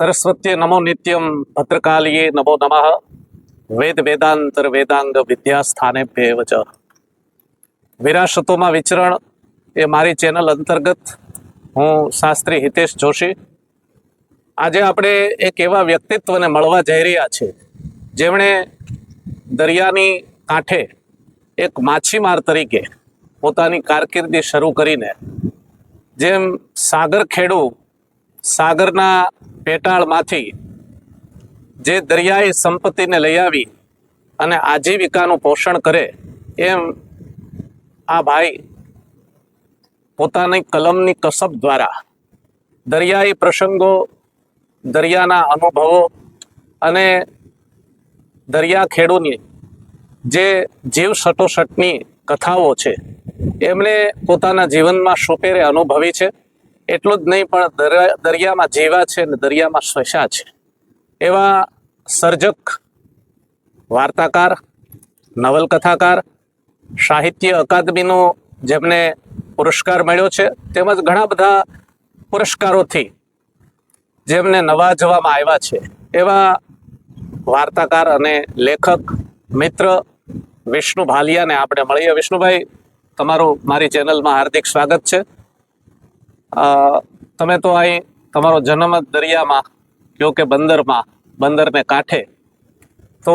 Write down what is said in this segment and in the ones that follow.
સરસ્વત્ય નમો નિત્યમ ભદ્રકાલીએ નમો નમઃ વેદ વેદાંતર વેદાંગ વિદ્યાસ્થાનેભ્યેવ ચ. વિરાસતોમાં વિચરણ એ મારી ચેનલ અંતર્ગત હું શાસ્ત્રી હિતેશ જોશી. આજે આપણે એક એવા વ્યક્તિત્વને મળવા જઈ રહ્યા છે જેમણે દરિયાની કાંઠે એક માછીમાર તરીકે પોતાની કારકિર્દી શરૂ કરીને જેમ સાગર ખેડૂ સાગરના પેટાળમાંથી જે દરિયાઈ સંપત્તિને લઈ આવી અને આજીવિકાનું પોષણ કરે એમ આ ભાઈ પોતાની કલમની કસબ દ્વારા દરિયાઈ પ્રસંગો, દરિયાના અનુભવો અને દરિયા ખેડૂની જે જીવ સટોસટની કથાઓ છે એમણે પોતાના જીવનમાં સુપેરે અનુભવી છે. એટલું જ નહીં પણ દરિયામાં જીવા છે અને દરિયામાં શ્વસા છે એવા સર્જક, વાર્તાકાર, નવલકથાકાર, સાહિત્ય અકાદમીનો જેમને પુરસ્કાર મળ્યો છે તેમજ ઘણા બધા પુરસ્કારોથી જેમને નવાજવામાં આવ્યા છે એવા વાર્તાકાર અને લેખક મિત્ર વિષ્ણુ ભાલિયાને આપણે મળીએ. વિષ્ણુભાઈ, તમારું મારી ચેનલમાં હાર્દિક સ્વાગત છે. તમે તો અહીં તમારો જન્મ દરિયામાં કયો કે બંદરમાં, બંદરને કાંઠે, તો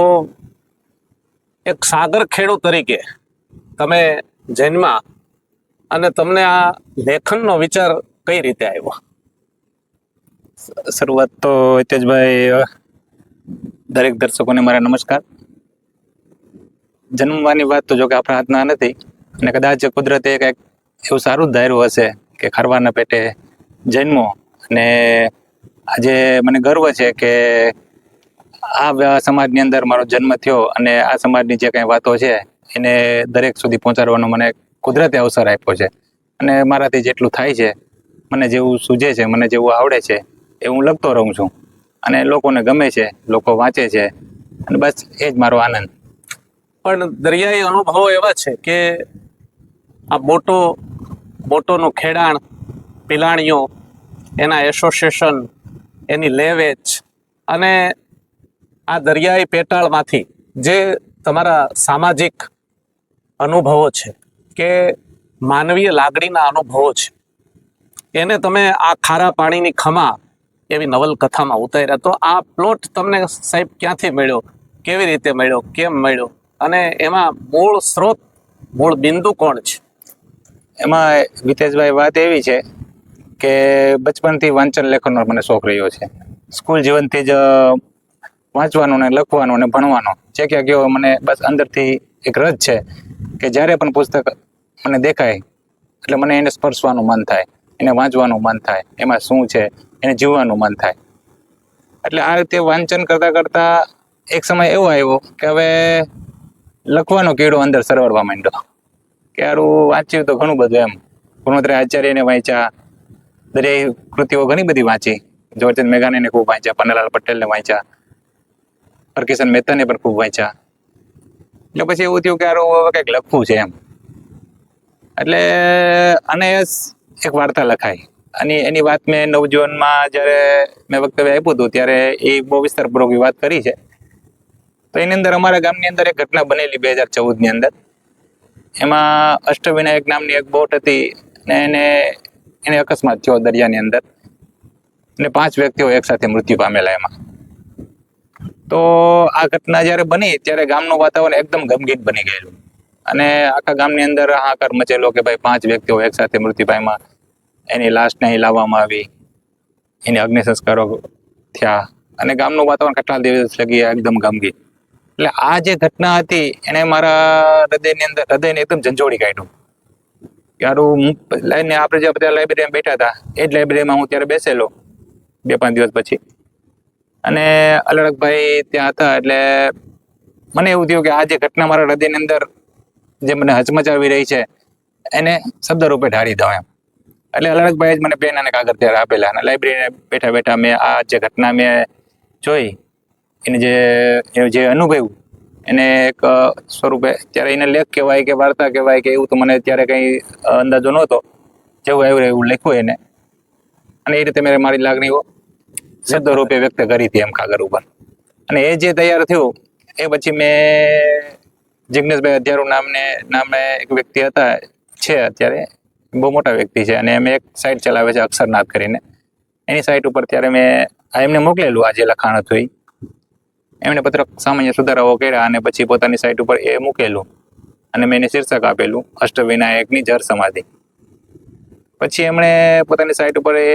એક સાગર ખેડૂત તરીકે તમે જન્મા અને તમને આ લેખનનો વિચાર કઈ રીતે આવ્યો? શરૂઆત તો હિતેશભાઈ, દરેક દર્શકોને મારા નમસ્કાર. જન્મવાની વાત તો જો કે આપણા હાથના નથી અને કદાચ કુદરતે કંઈક એવું સારું જ ધાર્યું હશે કે ખારવાના પેટે જન્મો. અને આજે મને ગર્વ છે કે આ સમાજની અંદર મારો જન્મ થયો અને આ સમાજની જે કંઈ વાતો છે એને દરેક સુધી પહોંચાડવાનો મને કુદરતે અવસર આપ્યો છે. અને મારાથી જેટલું થાય છે, મને જેવું સૂઝે છે, મને જેવું આવડે છે એ હું લખતો રહું છું અને લોકોને ગમે છે, લોકો વાંચે છે અને બસ એ જ મારો આનંદ. પણ દરિયાઈ અનુભવો એવા છે કે આ બોટોનું ખેડાણ, પિલાણીઓ, એના એસોસિએશન, એની લે વેચ અને આ દરિયાઈ પેટાળમાંથી જે તમારા સામાજિક અનુભવો છે કે માનવીય લાગણીના અનુભવો છે એને તમે આ ખારા પાણીની ખમા એવી નવલકથામાં ઉતાર્યા. તો આ પ્લોટ તમને સાહેબ ક્યાંથી મળ્યો, કેવી રીતે મળ્યો, કેમ મળ્યો અને એમાં મૂળ સ્ત્રોત, મૂળ બિંદુ કોણ છે? એમાં હિતેશભાઈ વાત એવી છે કે બચપનથી વાંચન લેખનનો મને શોખ રહ્યો છે. સ્કૂલ જીવનથી જ વાંચવાનો ને લખવાનો ને ભણવાનો જે ક્યાં ગયો મને બસ અંદરથી એક રસ છે કે જ્યારે પણ પુસ્તક મને દેખાય એટલે મને એને સ્પર્શવાનું મન થાય, એને વાંચવાનું મન થાય, એમાં શું છે એને જીવવાનું મન થાય. એટલે આ રીતે વાંચન કરતાં કરતાં એક સમય એવો આવ્યો કે હવે લખવાનો કીડો અંદર સરવડવા માંડ્યો કે યારું વાંચ્યું તો ઘણું બધું એમ. ગુણવંતરાય આચાર્યને વાંચ્યા, દરિયાઈ કૃતિઓ ઘણી બધી વાંચી, ઝવેરચંદ મેઘાણીને ખૂબ વાંચ્યા, પન્નાલાલ પટેલને વાંચ્યા, હરકિશન મહેતાને પણ ખૂબ વાંચ્યા. એટલે પછી એવું થયું કે યારું હવે કંઈક લખવું છે એમ. એટલે અને એક વાર્તા લખાઈ અને એની વાત મેં નવજીવનમાં જ્યારે મેં વક્તવ્ય આપ્યું હતું ત્યારે એ બહુ વિસ્તારપૂર્વક વાત કરી છે. તો એની અંદર અમારા ગામની અંદર એક ઘટના બનેલી 2014ની અંદર. એમાં અષ્ટવિનાયક નામની એક બોટ હતી ને એને અકસ્માત થયો દરિયાની અંદર અને 5 વ્યક્તિઓ એકસાથે મૃત્યુ પામેલા એમાં. તો આ ઘટના જ્યારે બની ત્યારે ગામનું વાતાવરણ એકદમ ગમગીન બની ગયેલું અને આખા ગામની અંદર હાહાકાર મચેલો કે ભાઈ 5 વ્યક્તિઓ એકસાથે મૃત્યુ પામ્યા. એની લાશને અહીં લાવવામાં આવી, એને અગ્નિ સંસ્કારો થયા અને ગામનું વાતાવરણ કેટલા દિવસ લગી એકદમ ગમગીન. એટલે આ જે ઘટના હતી એને મારા હૃદયને એકદમ ઝંઝોડી કાઢ્યું. યારું લઈને આપણે જે બધા લાઇબ્રેરીમાં બેઠા હતા એ જ લાઇબ્રેરીમાં હું ત્યારે બેસેલો 2-5 દિવસ પછી અને અલડકભાઈ ત્યાં હતા. એટલે મને એવું થયું કે આ જે ઘટના મારા હૃદયની અંદર જે મને હચમચાવી રહી છે એને શબ્દ રૂપે ઢાળી દઉં એમ. એટલે અલડકભાઈ જ મને પેન અને કાગળ ત્યારે આપેલા અને લાઇબ્રેરીને બેઠા બેઠા મેં આ જે ઘટના મેં જોઈ એને જે અનુભવ્યું એને એક સ્વરૂપે, ત્યારે એને લેખ કહેવાય કે વાર્તા કહેવાય કે એવું તો મને ત્યારે કંઈ અંદાજો નહોતો, જેવું આવ્યું એવું લખ્યું એને અને એ રીતે મેં મારી લાગણીઓ શબ્દ રૂપે વ્યક્ત કરી હતી એમ કાગળ ઉપર. અને એ જે તૈયાર થયું એ પછી મેં જિગ્નેશભાઈ અધ્યારુ નામે એક વ્યક્તિ હતા, છે અત્યારે બહુ મોટા વ્યક્તિ છે, અને એમ એક સાઇટ ચલાવે છે અક્ષરનાથ કરીને. એની સાઇટ ઉપર ત્યારે મેં એમને મોકલેલું આ જે લખાણ હતું એ. એમણે પત્રક સામાન્ય સુધારાઓ કર્યા અને પછી પોતાની સાઇટ ઉપર એ મૂકેલું, અને મેં એને શીર્ષક આપેલું અષ્ટવિનાયકની જળ સમાધિ. પછી એમણે પોતાની સાઇટ ઉપર એ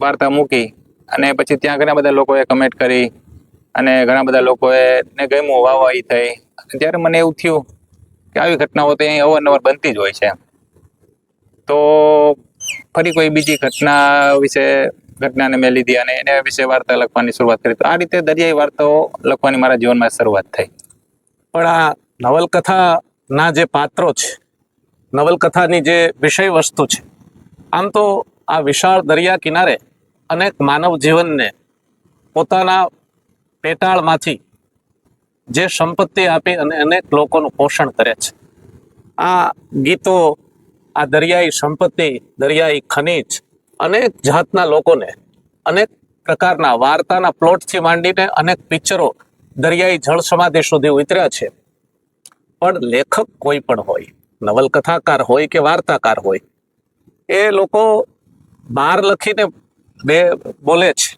વાર્તા મૂકી, અને પછી ત્યાં ઘણા બધા લોકોએ કમેન્ટ કરી, અને ઘણા બધા લોકોએ ને ગમ્યું, વાહવાહી થઈ. ત્યારે મને એવું થયું કે આવી ઘટનાઓ તો અહીં અવારનવાર બનતી જ હોય છે. તો ફરી કોઈ બીજી ઘટનાને મેં લીધી અને એના વિશે વાર્તા લખવાની શરૂઆત કરી. તો આ રીતે દરિયાઈ વાર્તાઓ લખવાની મારા જીવનમાં શરૂઆત થઈ. પણ આ નવલકથાના જે પાત્રો છે, નવલકથાની જે વિષય વસ્તુ છે, આમ તો આ વિશાળ દરિયા કિનારે અનેક માનવ જીવનને પોતાના પેટાળમાંથી જે સંપત્તિ આપી અને અનેક લોકોનું પોષણ કરે છે. આ ગીતો, આ દરિયાઈ સંપત્તિ, દરિયાઈ ખનિજ, અનેક જાતના લોકોને અનેક પ્રકારના વાર્તાના પ્લોટથી માંડીને અનેક પિક્ચરો દરિયાઈ જળ સમાધિ સુધી ઉતર્યા છે. પણ લેખક કોઈ પણ હોય, નવલકથાકાર હોય કે વાર્તાકાર હોય, એ લોકો બહાર લખીને બોલે છે,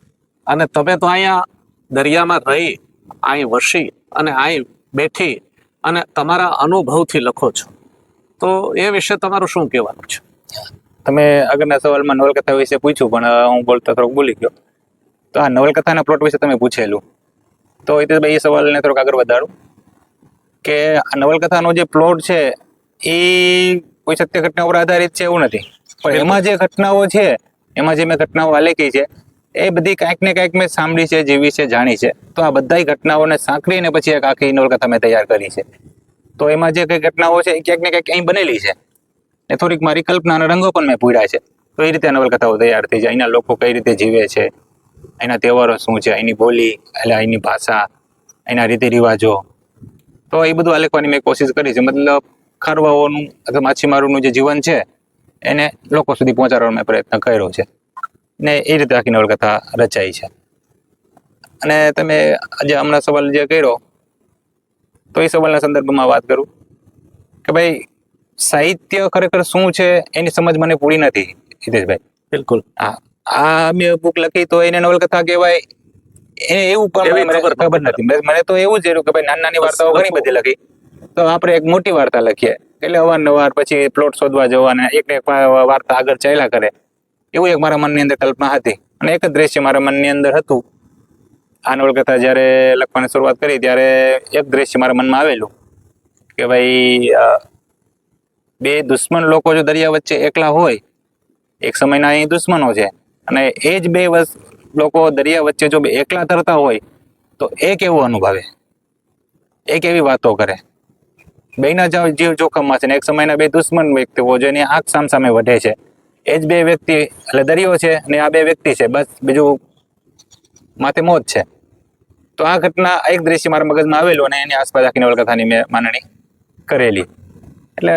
અને તમે તો અહીંયા દરિયામાં રહી, અહીં વસી અને અહીં બેઠી અને તમારા અનુભવથી લખો છો. તો એ વિશે તમારું શું કહેવાનું છે? તમે આગળના સવાલમાં નવલકથા વિશે પૂછ્યું, પણ હું બોલતા થોડોક ભૂલી ગયો. તો આ નવલકથાના પ્લોટ વિશે તમે પૂછેલું, તો એ સવાલને થોડોક આગળ વધારું કે આ નવલકથાનો જે પ્લોટ છે એ કોઈ સત્ય ઘટના ઉપર આધારિત છે એવું નથી, પણ એમાં જે ઘટનાઓ છે, એમાં જે મેં ઘટનાઓ આલેખી છે એ બધી કાંઈક ને કાંઈક મેં સાંભળી છે, જીવી છે, જાણી છે. તો આ બધા ઘટનાઓને સાંકળીને પછી એક આખી નવલકથા મેં તૈયાર કરી છે. તો એમાં જે કઈ ઘટનાઓ છે એ ક્યાંક ને ક્યાંક અહીં બનેલી છે, ને થોડીક મારી કલ્પના અને રંગો પણ મેં પૂર્યા છે. તો એ રીતે નવલકથાઓ તૈયાર થઈ જાય. અહીંના લોકો કઈ રીતે જીવે છે, અહીંના તહેવારો શું છે, અહીંની બોલી, એટલે અહીંની ભાષા, અહીંના રીતિ રિવાજો, તો એ બધું આલેખવાની મેં કોશિશ કરી છે. મતલબ ખારવાઓનું અથવા માછીમારોનું જે જીવન છે એને લોકો સુધી પહોંચાડવાનો મેં પ્રયત્ન કર્યો છે, ને એ રીતે આખી નવલકથા રચાઈ છે. અને તમે આજે હમણાં સવાલ જે કર્યો, તો એ સવાલના સંદર્ભમાં વાત કરું કે ભાઈ સાહિત્ય ખરેખર શું છે એની સમજ મને પૂરી નથી હિતેશભાઈ. બિલકુલ. આ મેં બુક લખી તો એને નવલકથા કહેવાય એને એવું પણ મને ખબર નથી. મને તો એવું જ કે ભાઈ નાની નાની વાર્તાઓ ઘણી બધી લખી, તો આપણે એક મોટી વાર્તા લખીએ. એટલે અવારનવાર પછી પ્લોટ શોધવા જવાના, એક વાર્તા આગળ ચાલ્યા કરે, એવું એક મારા મનની અંદર કલ્પના હતી. અને એક જ દ્રશ્ય મારા મનની અંદર હતું. આ નવલકથા જ્યારે લખવાની શરૂઆત કરી ત્યારે એક દ્રશ્ય મારા મનમાં આવેલું કે ભાઈ બે દુશ્મન લોકો જો દરિયા વચ્ચે એકલા હોય, એક સમયના અહીં દુશ્મનો છે, અને એ જ બે લોકો દરિયા વચ્ચે જો એકલા તરતા હોય તો એ કેવું અનુભવે, એ કેવી વાતો કરે, બેના જીવ જોખમમાં છે. ને એક સમયના બે દુશ્મન વ્યક્તિઓ જેની આંખ સામસામે વઢે છે, એ જ બે વ્યક્તિ એટલે દરિયો છે ને આ બે વ્યક્તિ છે, બસ બીજું માથે મોત છે. તો આ ઘટના એક દ્રશ્ય મારા મગજમાં આવેલું અને એની આસપાસ આખી નવલકથાની મેં માંડણી કરેલી. એટલે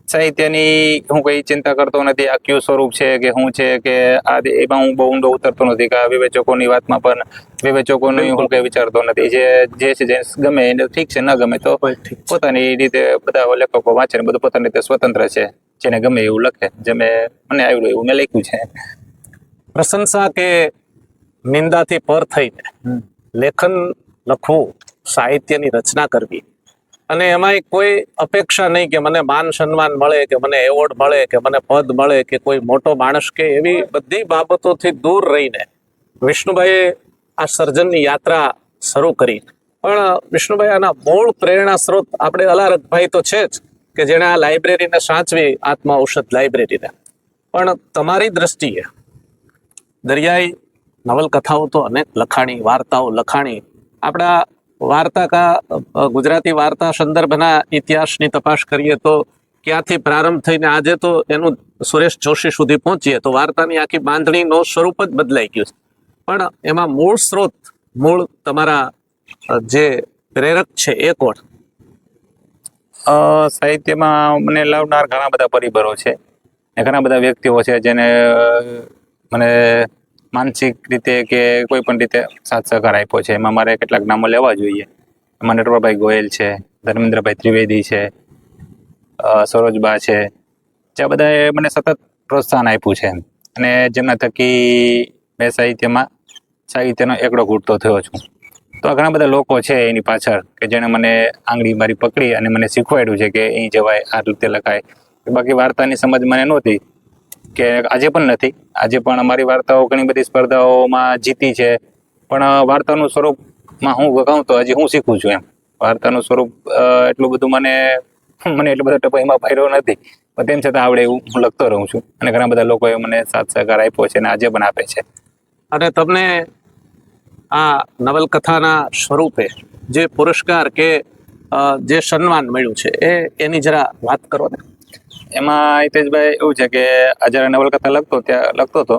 સાહિત્યની હું કઈ ચિંતા કરતો નથી, આ કયું સ્વરૂપ છે કે શું છે કે આ એમાં હું બહુ ઊંડો ઉતરતો નથી, કે આ વિવેચકોની વાતમાં પણ વિવેચકોની હું કઈ વિચારતો નથી. જે છે જે ગમે એને ઠીક છે, ન ગમે તો પોતાની રીતે બધા લેખકો વાંચે ને બધું પોતાની રીતે સ્વતંત્ર છે, જેને ગમે એવું લખે. જે મને આવ્યું એવું મેં લખ્યું છે. પ્રશંસા કે નિંદાથી પર થઈને લેખન લખવું, સાહિત્યની રચના કરવી, અને એમાંય કોઈ અપેક્ષા નહીં કે મને માન સન્માન મળે, કે મને એવોર્ડ મળે, કે મને પદ મળે, કે કોઈ મોટો માણસ, કે એવી બધી બાબતોથી દૂર રહીને વિષ્ણુભાઈએ આ સર્જનની યાત્રા શરૂ કરી. પણ વિષ્ણુભાઈ આના મૂળ પ્રેરણા સ્ત્રોત આપણે અલારકભાઈ તો છે જ, કે જેણે આ લાઇબ્રેરીને સાચવી, આત્મા ઔષધ લાઇબ્રેરીને. પણ તમારી દ્રષ્ટિએ દરિયાઈ નવલકથાઓ તો અનેક લખાણી, વાર્તાઓ લખાણી. આપણા ગુજરાતી વાર્તા સંદર્ભના ઇતિહાસની તપાસ કરીએ તો ક્યાંથી પ્રારંભ થઈને આજે તો એનું સુરેશ જોશી સુધી પહોંચીએ તો વાર્તાની આખી બાંધણીનો સ્વરૂપ જ બદલાઈ ગયું છે. પણ એમાં મૂળ સ્ત્રોત, મૂળ તમારા જે પ્રેરક છે એ કોણ? સાહિત્યમાં મને લાવનાર ઘણા બધા પરિબળો છે, ઘણા બધા વ્યક્તિઓ છે જેને મને માનસિક રીતે કે કોઈ પણ રીતે સાથ સહકાર આપ્યો છે. એમાં મારે કેટલાક નામો લેવા જોઈએ. એમાં નટવરભાઈ ગોયલ છે, ધર્મેન્દ્રભાઈ ત્રિવેદી છે, સરોજબા છે, જે બધાએ મને સતત પ્રોત્સાહન આપ્યું છે અને જેમના થકી મેં સાહિત્યનો એકડો ઘૂંટતો થયો છું. તો આ ઘણા બધા લોકો છે એની પાછળ કે જેણે મને આંગળી મારી પકડી અને મને શીખવાડ્યું છે કે અહીં જવાય, આ રીતે લખાય. બાકી વાર્તાની સમજ મને નહોતી, કે આજે પણ નથી. આજે પણ અમારી વાર્તાઓ ઘણી બધી સ્પર્ધાઓમાં જીતી છે, પણ વાર્તાનું સ્વરૂપમાં હું કહું તો હજી હું શીખું છું એમ. વાર્તાનું સ્વરૂપ એટલું બધું મને એટલો બધો ટપો એમાં પાડ્યો નથી, પણ તેમ છતાં આવડે એવું હું લખતો રહું છું અને ઘણા બધા લોકોએ મને સાથ સહકાર આપ્યો છે અને આજે પણ આપે છે. અને તમને આ નવલકથાના સ્વરૂપે જે પુરસ્કાર કે જે સન્માન મળ્યું છે એની જરા વાત કરો ને. એમાં હિતેશભાઈ એવું છે કે જ્યારે નવલકથા લખતો હતો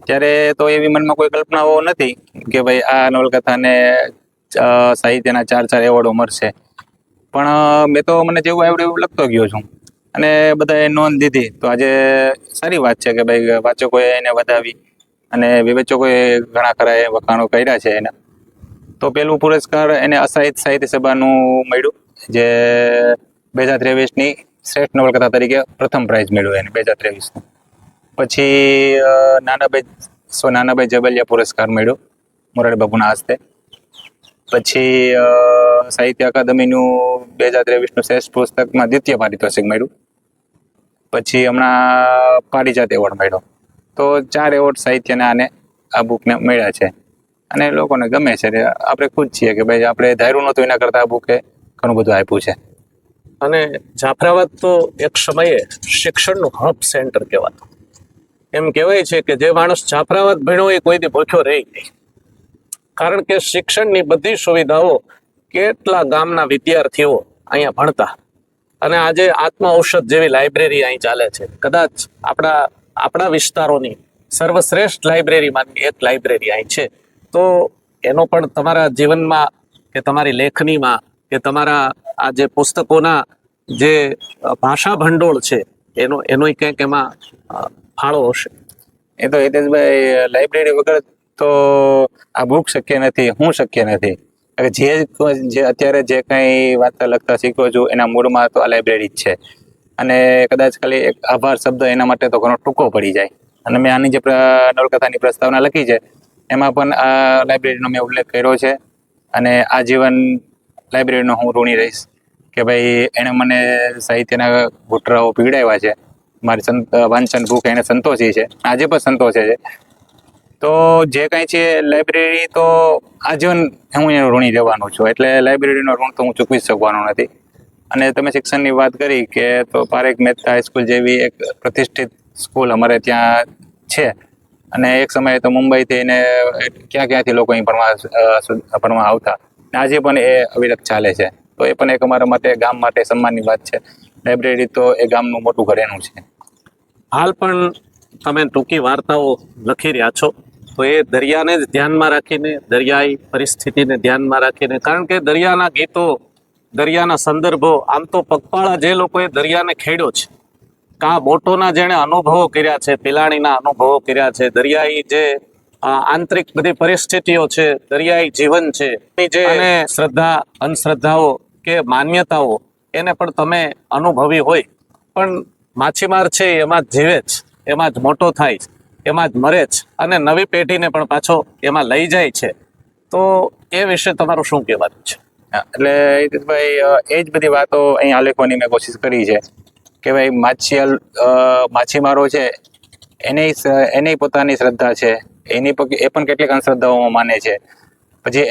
ત્યારે તો એવી મનમાં કોઈ કલ્પનાઓ નથી કે ભાઈ આ નવલકથાને સાહિત્યના 4 એવોર્ડો મળશે. પણ મેં તો મને જેવું આવડે એવું લખતો ગયો છું અને બધાએ નોંધ લીધી. તો આજે સારી વાત છે કે ભાઈ વાચકોએ એને વધાવી અને વિવેચકોએ ઘણા ખરા એ વખાણો કર્યા છે એના. તો પેલું પુરસ્કાર એને અસાહિત સાહિત્ય સભાનું મળ્યું, જે 2023ની શ્રેષ્ઠ નવલકથા તરીકે પ્રથમ પ્રાઇઝ મળ્યું એને 2023નું. પછી નાનાભાઈ જબલિયા પુરસ્કાર મળ્યો મોરારી બાપુના હસ્તે. પછી સાહિત્ય અકાદમીનું 2023નું શ્રેષ્ઠ પુસ્તકમાં દ્વિતીય પારિતોષિક મળ્યું. પછી હમણાં પારિજાત એવોર્ડ મળ્યો. તો 4 એવોર્ડ સાહિત્યના આને આ બુકને મળ્યા છે અને લોકોને ગમે છે. આપણે ખુદ છીએ કે ભાઈ આપણે ધાર્યું નહોતું એના કરતાં આ બુકે ઘણું બધું આપ્યું છે. અને જાફરાબાદ તો એક સમયે શિક્ષણનું હબ સેન્ટર કહેવાતું. એમ કહેવાય છે કે જે માણસ જાફરાબાદ ભણ્યો એ કોઈથી ભૂખ્યો રહી નહીં, કારણ કે શિક્ષણની બધી સુવિધાઓ કેટલા ગામના વિદ્યાર્થીઓ અહીંયા ભણતા. અને આજે આત્મ ઔષધ જેવી લાઇબ્રેરી અહીં ચાલે છે. કદાચ આપણા વિસ્તારોની સર્વશ્રેષ્ઠ લાઇબ્રેરીમાંની એક લાઇબ્રેરી અહીં છે. તો એનો પણ તમારા જીવનમાં કે તમારી લેખનીમાં કે તમારા આ જે પુસ્તકોના જે ભાષા ભંડોળ છે એનો કંઈક એમાં ફાળો હશે. એ તો હિતેશભાઈ, લાઇબ્રેરી વગર તો આ બુક શક્ય નથી, હું શક્ય નથી. જે અત્યારે જે કંઈ વાંચતા લખતા શીખો છું એના મૂળમાં તો આ લાઇબ્રેરી જ છે. અને કદાચ ખાલી એક આભાર શબ્દ એના માટે તો ઘણો ટૂંકો પડી જાય. અને મેં આની જે નવલકથાની પ્રસ્તાવના લખી છે એમાં પણ આ લાઇબ્રેરીનો મેં ઉલ્લેખ કર્યો છે અને આજીવન લાઇબ્રેરીનો હું ઋણી રહીશ કે ભાઈ એણે મને સાહિત્યના ઘૂંટરાઓ પીવડાવ્યા છે. મારી વાંચન ભૂખ એને સંતોષી છે, આજે પણ સંતોષે છે. તો જે કાંઈ છે લાઇબ્રેરી તો આજીવન હું એનો ઋણી રહેવાનો છું. એટલે લાઇબ્રેરીનો ઋણ તો હું ચૂકવી શકવાનો નથી. અને તમે શિક્ષણની વાત કરી કે તો પારેખ મહેતા હાઈસ્કૂલ જેવી એક પ્રતિષ્ઠિત સ્કૂલ અમારે ત્યાં છે અને એક સમયે તો મુંબઈથી એને ક્યાંથી લોકો અહીં ભણવા આવતા. આજે પણ એ અવિરત ચાલે છે. તો એ પણ એક અમારા માટે, ગામ માટે સન્માનની વાત છે. લાઇબ્રેરી તો એ ગામનું મોટું ઘર એનું છે. હાલ પણ તમે ટૂંકી વાર્તાઓ લખી રહ્યા છો, તો એ દરિયાને જ ધ્યાનમાં રાખીને, દરિયાઈ પરિસ્થિતિને ધ્યાનમાં રાખીને, કારણ કે દરિયાના ગીતો, દરિયાના સંદર્ભો, આમ તો પગપાળા જે લોકોએ દરિયાને ખેડ્યો છે, કા બોટોના જેણે અનુભવો કર્યા છે, પિલાણીના અનુભવો કર્યા છે, દરિયાઈ જે આંતરિક બધી પરિસ્થિતિઓ છે, દરિયાઈ જીવન છે, જે અને શ્રદ્ધા અંધશ્રદ્ધાઓ કે માન્યતાઓ એને પણ તમે અનુભવી હોય. પણ માછીમાર છે એમાં જ જીવે છે, એમાં જ મોટો થાય છે, એમાં જ મરે છે અને નવી પેઢીને પણ પાછો એમાં લઈ જાય છે. તો એ વિશે તમારું શું કહેવાનું છે? એટલે હિતેશભાઈ, એ જ બધી વાતો અહીં આલેખવાની મેં કોશિશ કરી છે કે ભાઈ માછીમારો છે એની પોતાની શ્રદ્ધા છે, એ પણ કેટલીક અંધશ્રદ્ધાઓમાં માને છે. પછી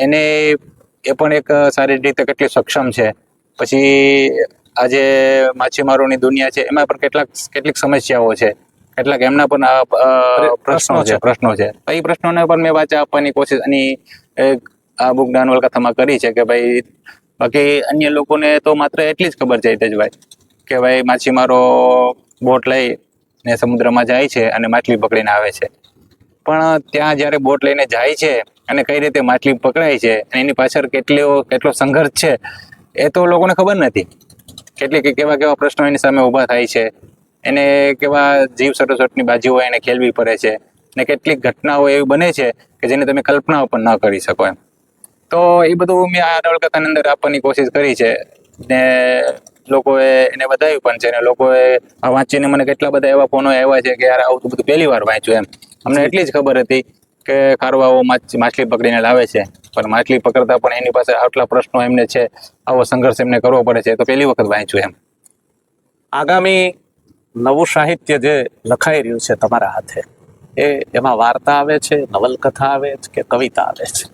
એ પણ એક સારી રીતે કેટલી સક્ષમ છે. પછી આજે માછીમારોની દુનિયા છે એમાં પણ કેટલીક સમસ્યાઓ છે, કેટલાક એમના પણ પ્રશ્નો છે. એ પ્રશ્નોને પણ મેં વાચા આપવાની કોશિશ આ બુક નવલકથામાં કરી છે કે ભાઈ બાકી અન્ય લોકોને તો માત્ર એટલી જ ખબર છે હિતેશભાઈ કે ભાઈ માછીમારો બોટ લઈ ને સમુદ્રમાં જાય છે અને માછલી પકડીને આવે છે. પણ ત્યાં જ્યારે બોટ લઈને જાય છે અને કઈ રીતે માછલી પકડાય છે અને એની પાછળ કેટલો સંઘર્ષ છે એ તો લોકોને ખબર નથી. કેવા પ્રશ્નો એની સામે ઊભા થાય છે, એને કેવા જીવ સટોસટની બાજુઓ એને ખેલવી પડે છે. ને કેટલીક ઘટનાઓ એવી બને છે કે જેની તમે કલ્પનાઓ પણ ન કરી શકો એમ. તો એ બધું મેં આ નવલકથાની અંદર આપવાની કોશિશ કરી છે ને લોકોએ એને વધાવ્યું પણ છે ને લોકોએ આ વાંચીને મને કેટલા બધા એવા ફોનો આવ્યા છે કે યાર આવું બધું પહેલી વાર વાંચ્યું એમ. અમને એટલી જ ખબર હતી કે ખારવાઓ માછલી પકડીને લાવે છે, પણ માછલી પકડતા પણ એની પાસે આટલા પ્રશ્નો એમને છે, આવો સંઘર્ષ એમને કરવો પડે છે, તો પહેલી વખત વાંચ્યું એમ. આગામી નવું સાહિત્ય જે લખાઈ રહ્યું છે તમારા હાથે, એમાં વાર્તા આવે છે, નવલકથા આવે છે કે કવિતા આવે છે?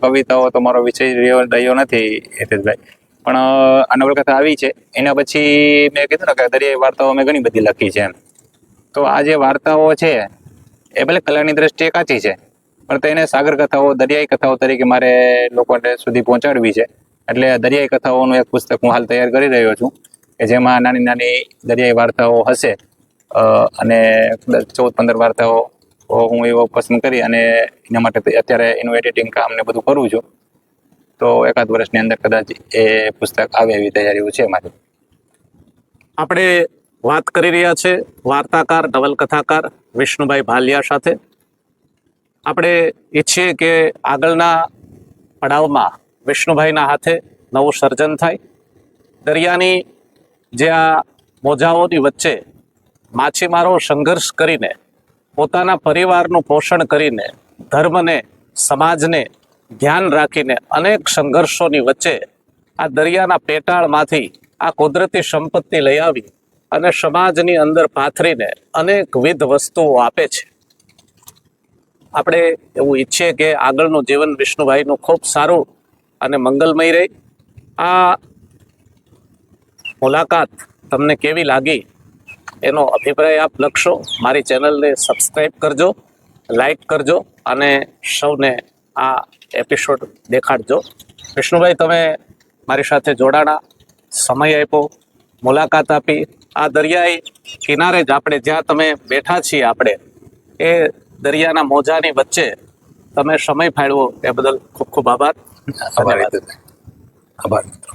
કવિતાઓ તો મારો વિષય રહ્યો નથી હિતેશભાઈ, પણ આ નવલકથા આવી છે એના પછી મેં કીધું ને કે દરિયાઈ વાર્તાઓ મેં ઘણી બધી લખી છે એમ. તો આ જે વાર્તાઓ છે એ ભલે કલાની દ્રષ્ટિએ કાચી છે, પણ તેને સાગર કથાઓ, દરિયાઈ કથાઓ તરીકે મારે લોકોને સુધી પહોંચાડવી છે. એટલે દરિયાઈ કથાઓનું એક પુસ્તક હું હાલ તૈયાર કરી રહ્યો છું કે જેમાં નાની નાની દરિયાઈ વાર્તાઓ હશે અને 14-15 વાર્તાઓ હું એવો પસંદ કરી અને એના માટે અત્યારે એનું એડિટિંગ કામ ને બધું કરું છું. તો એકાદ વર્ષની અંદર કદાચ એ પુસ્તક આવે એવી તૈયારીઓ છે મારી. આપણે વાત કરી રહ્યા છે વાર્તાકાર, નવલકથાકાર વિષ્ણુભાઈ ભાલિયા સાથે. આપણે ઈચ્છીએ કે આગળના પડાવમાં વિષ્ણુભાઈના હાથે નવું સર્જન થાય. દરિયાની જે આ મોજાઓની વચ્ચે માછીમારો સંઘર્ષ કરીને, પોતાના પરિવારનું પોષણ કરીને, ધર્મને, સમાજને ધ્યાન રાખીને અનેક સંઘર્ષોની વચ્ચે આ દરિયાના પેટાળમાંથી આ કુદરતી સંપત્તિ લઈ આવી અને સમાજની અંદર પાથરીને અનેકવિધ વસ્તુઓ આપે છે. આપણે એવું ઈચ્છીએ કે આગળનું જીવન વિષ્ણુભાઈનું ખૂબ સારું અને મંગલમય રહે. આ મુલાકાત તમને કેવી લાગી એનો અભિપ્રાય આપ લખશો. મારી ચેનલને સબસ્ક્રાઈબ કરજો, લાઈક કરજો અને સૌને આ એપિસોડ દેખાડજો. વિષ્ણુભાઈ, તમે મારી સાથે જોડાણા, સમય આપ્યો, મુલાકાત આપી. આ દરિયાઈ કિનારે જ આપણે જ્યાં તમે બેઠા છીએ, આપણે એ દરિયાના મોજાની વચ્ચે તમે સમય ફાળવ્યો એ બદલ ખૂબ ખૂબ આભાર. આભાર મિત્રો.